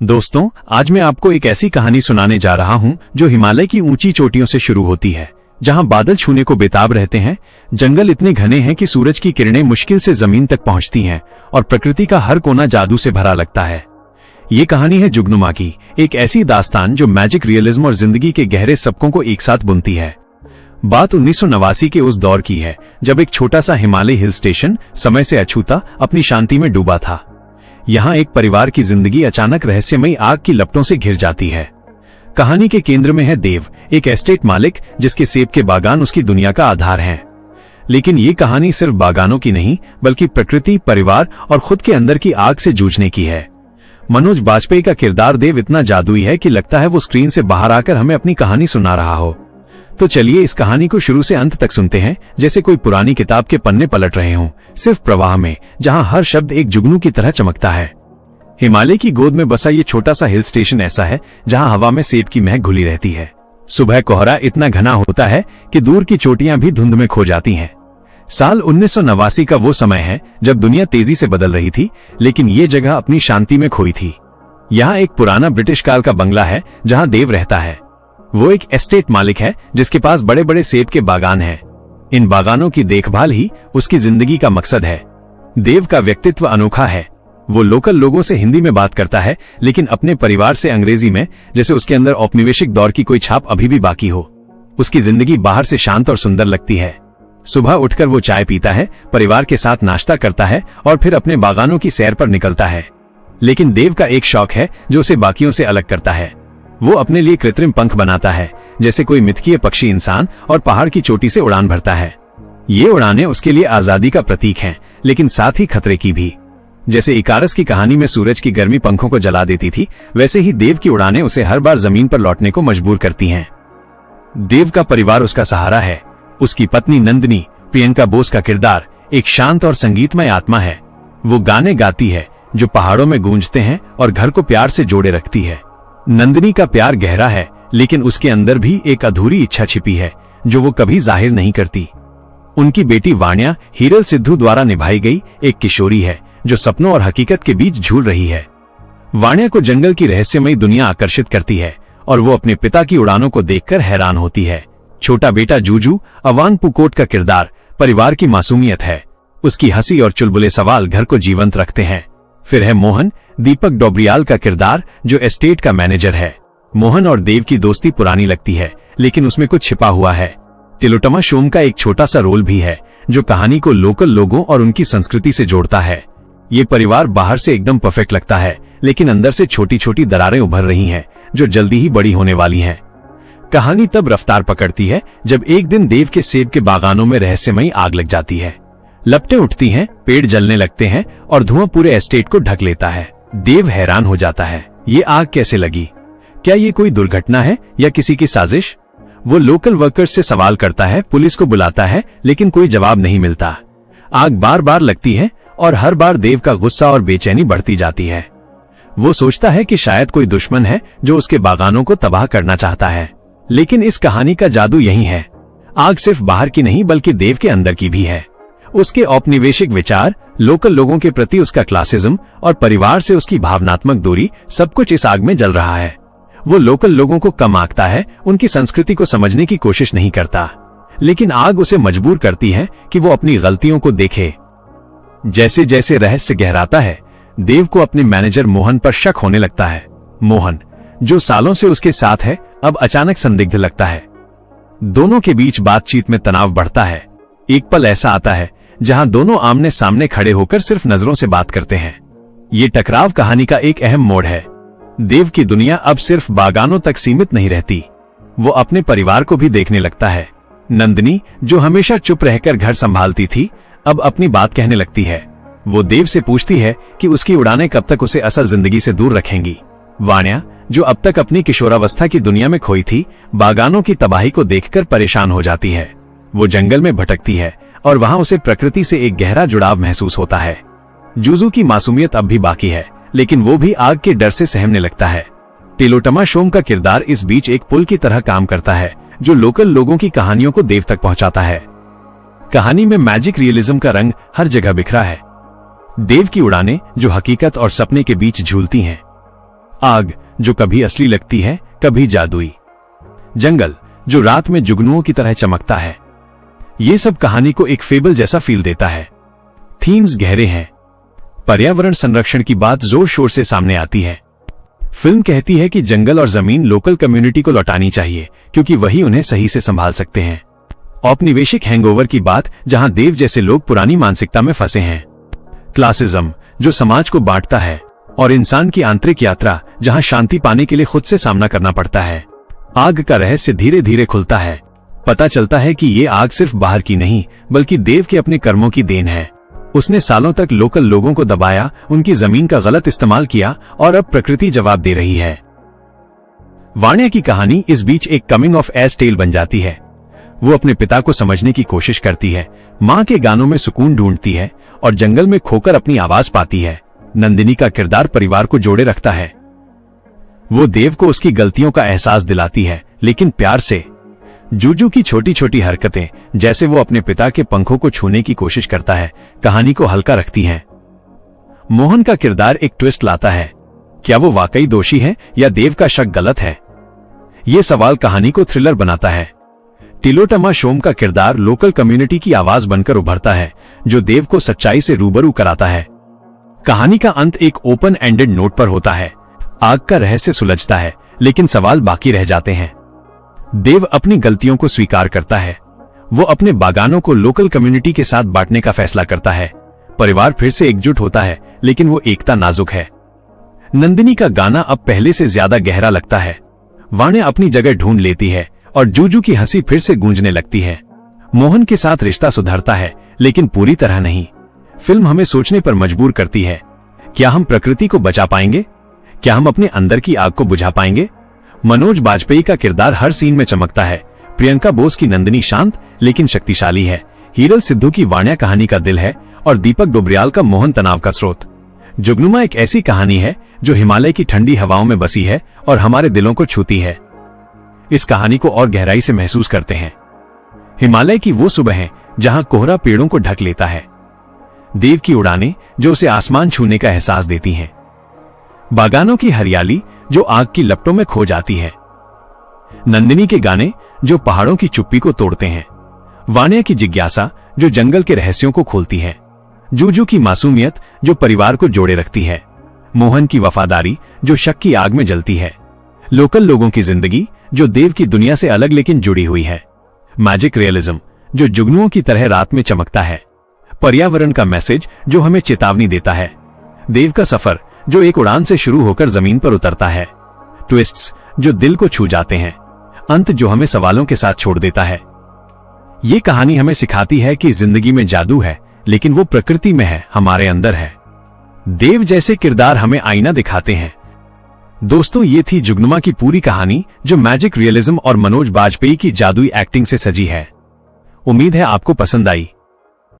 दोस्तों, आज मैं आपको एक ऐसी कहानी सुनाने जा रहा हूं जो हिमालय की ऊंची चोटियों से शुरू होती है, जहां बादल छूने को बेताब रहते हैं, जंगल इतने घने हैं कि सूरज की किरणें मुश्किल से जमीन तक पहुंचती हैं और प्रकृति का हर कोना जादू से भरा लगता है। ये कहानी है जुगनुमा की, एक ऐसी दास्तान जो मैजिक रियलिज्म और जिंदगी के गहरे सबकों को एक साथ बुनती है। बात 1989 के उस दौर की है जब एक छोटा सा हिमालय हिल स्टेशन समय से अछूता अपनी शांति में डूबा था। यहाँ एक परिवार की जिंदगी अचानक रहस्यमयी आग की लपटों से घिर जाती है। कहानी के केंद्र में है देव, एक एस्टेट मालिक जिसके सेब के बागान उसकी दुनिया का आधार हैं। लेकिन ये कहानी सिर्फ बागानों की नहीं, बल्कि प्रकृति, परिवार और खुद के अंदर की आग से जूझने की है। मनोज बाजपेयी का किरदार देव इतना जादुई है कि लगता है वो स्क्रीन से बाहर आकर हमें अपनी कहानी सुना रहा हो। तो चलिए इस कहानी को शुरू से अंत तक सुनते हैं, जैसे कोई पुरानी किताब के पन्ने पलट रहे हों, सिर्फ प्रवाह में, जहां हर शब्द एक जुगनू की तरह चमकता है। हिमालय की गोद में बसा ये छोटा सा हिल स्टेशन ऐसा है जहां हवा में सेब की महक घुली रहती है। सुबह कोहरा इतना घना होता है कि दूर की चोटियां भी धुंध में खो जाती हैं। साल 1989 का वो समय है जब दुनिया तेजी से बदल रही थी, लेकिन ये जगह अपनी शांति में खोई थी। यहाँ एक पुराना ब्रिटिश काल का बंगला है जहां देव रहता है। वो एक एस्टेट मालिक है जिसके पास बड़े बड़े सेब के बागान हैं। इन बागानों की देखभाल ही उसकी जिंदगी का मकसद है। देव का व्यक्तित्व अनोखा है। वो लोकल लोगों से हिंदी में बात करता है, लेकिन अपने परिवार से अंग्रेजी में, जैसे उसके अंदर औपनिवेशिक दौर की कोई छाप अभी भी बाकी हो। उसकी जिंदगी बाहर से शांत और सुंदर लगती है। सुबह उठकर वो चाय पीता है, परिवार के साथ नाश्ता करता है और फिर अपने बागानों की सैर पर निकलता है। लेकिन देव का एक शौक है जो उसे बाकियों से अलग करता है। वो अपने लिए कृत्रिम पंख बनाता है, जैसे कोई मिथकीय पक्षी इंसान, और पहाड़ की चोटी से उड़ान भरता है। ये उड़ानें उसके लिए आजादी का प्रतीक हैं, लेकिन साथ ही खतरे की भी। जैसे इकारस की कहानी में सूरज की गर्मी पंखों को जला देती थी, वैसे ही देव की उड़ानें उसे हर बार जमीन पर लौटने को मजबूर करती हैं। देव का परिवार उसका सहारा है। उसकी पत्नी नंदिनी, प्रियंका बोस का किरदार, एक शांत और संगीतमय आत्मा है। वो गाने गाती है जो पहाड़ों में गूंजते हैं और घर को प्यार से जोड़े रखती है। नंदिनी का प्यार गहरा है, लेकिन उसके अंदर भी एक अधूरी इच्छा छिपी है जो वो कभी जाहिर नहीं करती। उनकी बेटी वाण्या हीरल सिद्धू द्वारा निभाई गई एक किशोरी है जो सपनों और हकीकत के बीच झूल रही है। वाण्या को जंगल की रहस्यमयी दुनिया आकर्षित करती है और वो अपने पिता की उड़ानों को देखकर हैरान होती है। छोटा बेटा जूजू, अवान पुकोट का किरदार, परिवार की मासूमियत है। उसकी हंसी और चुलबुले सवाल घर को जीवंत रखते हैं। फिर है मोहन, दीपक डोबरियाल का किरदार, जो एस्टेट का मैनेजर है। मोहन और देव की दोस्ती पुरानी लगती है, लेकिन उसमें कुछ छिपा हुआ है। तिलोत्तमा शोम का एक छोटा सा रोल भी है जो कहानी को लोकल लोगों और उनकी संस्कृति से जोड़ता है। ये परिवार बाहर से एकदम परफेक्ट लगता है, लेकिन अंदर से छोटी छोटी दरारें उभर रही हैं जो जल्दी ही बड़ी होने वाली हैं। कहानी तब रफ्तार पकड़ती है जब एक दिन देव के सेब के बागानों में रहस्यमयी आग लग जाती है। लपटें उठती हैं, पेड़ जलने लगते हैं और धुआं पूरे एस्टेट को ढक लेता है। देव हैरान हो जाता है, ये आग कैसे लगी? क्या ये कोई दुर्घटना है या किसी की साजिश? वो लोकल वर्कर्स से सवाल करता है, पुलिस को बुलाता है, लेकिन कोई जवाब नहीं मिलता। आग बार बार लगती है और हर बार देव का गुस्सा और बेचैनी बढ़ती जाती है। वो सोचता है कि शायद कोई दुश्मन है जो उसके बागानों को तबाह करना चाहता है। लेकिन इस कहानी का जादू यही है। आग सिर्फ बाहर की नहीं, बल्कि देव के अंदर की भी है। उसके औपनिवेशिक विचार, लोकल लोगों के प्रति उसका क्लासिज्म और परिवार से उसकी भावनात्मक दूरी, सब कुछ इस आग में जल रहा है। वो लोकल लोगों को कम आंकता है, उनकी संस्कृति को समझने की कोशिश नहीं करता, लेकिन आग उसे मजबूर करती है कि वो अपनी गलतियों को देखे। जैसे जैसे रहस्य गहराता है, देव को अपने मैनेजर मोहन पर शक होने लगता है। मोहन, जो सालों से उसके साथ है, अब अचानक संदिग्ध लगता है। दोनों के बीच बातचीत में तनाव बढ़ता है। एक पल ऐसा आता है जहां दोनों आमने सामने खड़े होकर सिर्फ नजरों से बात करते हैं। ये टकराव कहानी का एक अहम मोड़ है। देव की दुनिया अब सिर्फ बागानों तक सीमित नहीं रहती, वो अपने परिवार को भी देखने लगता है। नंदिनी, जो हमेशा चुप रहकर घर संभालती थी, अब अपनी बात कहने लगती है। वो देव से पूछती है कि उसकी उड़ानें कब तक उसे असल जिंदगी से दूर रखेंगी। वाण्या, जो अब तक अपनी किशोरावस्था की दुनिया में खोई थी, बागानों की तबाही को देखकर परेशान हो जाती है। वो जंगल में भटकती है और वहां उसे प्रकृति से एक गहरा जुड़ाव महसूस होता है। जूजू की मासूमियत अब भी बाकी है, लेकिन वो भी आग के डर से सहमने लगता है। तिलोत्तमा शोम का किरदार इस बीच एक पुल की तरह काम करता है, जो लोकल लोगों की कहानियों को देव तक पहुंचाता है। कहानी में मैजिक रियलिज्म का रंग हर जगह बिखरा है। देव की उड़ानें जो हकीकत और सपने के बीच झूलती हैं। आग जो कभी असली लगती है, कभी जादुई। जंगल जो रात में जुगनुओं की तरह चमकता है। ये सब कहानी को एक फेबल जैसा फील देता है। थीम्स गहरे हैं। पर्यावरण संरक्षण की बात जोर शोर से सामने आती है। फिल्म कहती है कि जंगल और जमीन लोकल कम्युनिटी को लौटानी चाहिए, क्योंकि वही उन्हें सही से संभाल सकते हैं। औपनिवेशिक हैंगओवर की बात, जहां देव जैसे लोग पुरानी मानसिकता में फंसे हैं। क्लासिज्म जो समाज को बांटता है, और इंसान की आंतरिक यात्रा, जहां शांति पाने के लिए खुद से सामना करना पड़ता है। आग का रहस्य धीरे धीरे खुलता है। पता चलता है कि ये आग सिर्फ बाहर की नहीं, बल्कि देव के अपने कर्मों की देन है। उसने सालों तक लोकल लोगों को दबाया, उनकी जमीन का गलत इस्तेमाल किया, और अब प्रकृति जवाब दे रही है। वाण्या की कहानी इस बीच एक कमिंग ऑफ एज टेल बन जाती है। वो अपने पिता को समझने की कोशिश करती है, माँ के गानों में सुकून ढूंढती है, और जंगल में खोकर अपनी आवाज पाती है। नंदिनी का किरदार परिवार को जोड़े रखता है। वो देव को उसकी गलतियों का एहसास दिलाती है, लेकिन प्यार से। जूजू की छोटी छोटी हरकतें, जैसे वो अपने पिता के पंखों को छूने की कोशिश करता है, कहानी को हल्का रखती हैं। मोहन का किरदार एक ट्विस्ट लाता है। क्या वो वाकई दोषी है या देव का शक गलत है? ये सवाल कहानी को थ्रिलर बनाता है। टिलोटमा शोम का किरदार लोकल कम्युनिटी की आवाज बनकर उभरता है, जो देव को सच्चाई से रूबरू कराता है। कहानी का अंत एक ओपन एंडेड नोट पर होता है। आग का रहस्य सुलझता है, लेकिन सवाल बाकी रह जाते हैं। देव अपनी गलतियों को स्वीकार करता है। वो अपने बागानों को लोकल कम्युनिटी के साथ बांटने का फैसला करता है। परिवार फिर से एकजुट होता है, लेकिन वो एकता नाजुक है। नंदिनी का गाना अब पहले से ज्यादा गहरा लगता है। वाण्या अपनी जगह ढूंढ लेती है, और जूजू की हंसी फिर से गूंजने लगती है। मोहन के साथ रिश्ता सुधरता है, लेकिन पूरी तरह नहीं। फिल्म हमें सोचने पर मजबूर करती है। क्या हम प्रकृति को बचा पाएंगे? क्या हम अपने अंदर की आग को बुझा पाएंगे? मनोज बाजपेयी का किरदार हर सीन में चमकता है। प्रियंका बोस की नंदिनी शांत लेकिन शक्तिशाली है। हीरल सिद्धू की वाण्या कहानी का दिल है, और दीपक डोबरियाल का मोहन तनाव का स्रोत। जुगनुमा एक ऐसी कहानी है जो हिमालय की ठंडी हवाओं में बसी है और हमारे दिलों को छूती है। इस कहानी को और गहराई से महसूस करते हैं। हिमालय की वो सुबह है जहां कोहरा पेड़ों को ढक लेता है। देव की उड़ानें जो उसे आसमान छूने का एहसास देती हैं। बागानों की हरियाली जो आग की लपटों में खो जाती है। नंदिनी के गाने जो पहाड़ों की चुप्पी को तोड़ते हैं। वाण्या की जिज्ञासा जो जंगल के रहस्यों को खोलती है। जूजू की मासूमियत जो परिवार को जोड़े रखती है। मोहन की वफादारी जो शक की आग में जलती है। लोकल लोगों की जिंदगी जो देव की दुनिया से अलग लेकिन जुड़ी हुई है। मैजिक रियलिज्म जो जुगनुओं की तरह रात में चमकता है। पर्यावरण का मैसेज जो हमें चेतावनी देता है। देव का सफर जो एक उड़ान से शुरू होकर जमीन पर उतरता है। ट्विस्ट्स जो दिल को छू जाते हैं। अंत जो हमें सवालों के साथ छोड़ देता है। ये कहानी हमें सिखाती है कि जिंदगी में जादू है, लेकिन वो प्रकृति में है, हमारे अंदर है। देव जैसे किरदार हमें आईना दिखाते हैं। दोस्तों, ये थी जुगनुमा की पूरी कहानी, जो मैजिक रियलिज्म और मनोज बाजपेयी की जादुई एक्टिंग से सजी है। उम्मीद है आपको पसंद आई।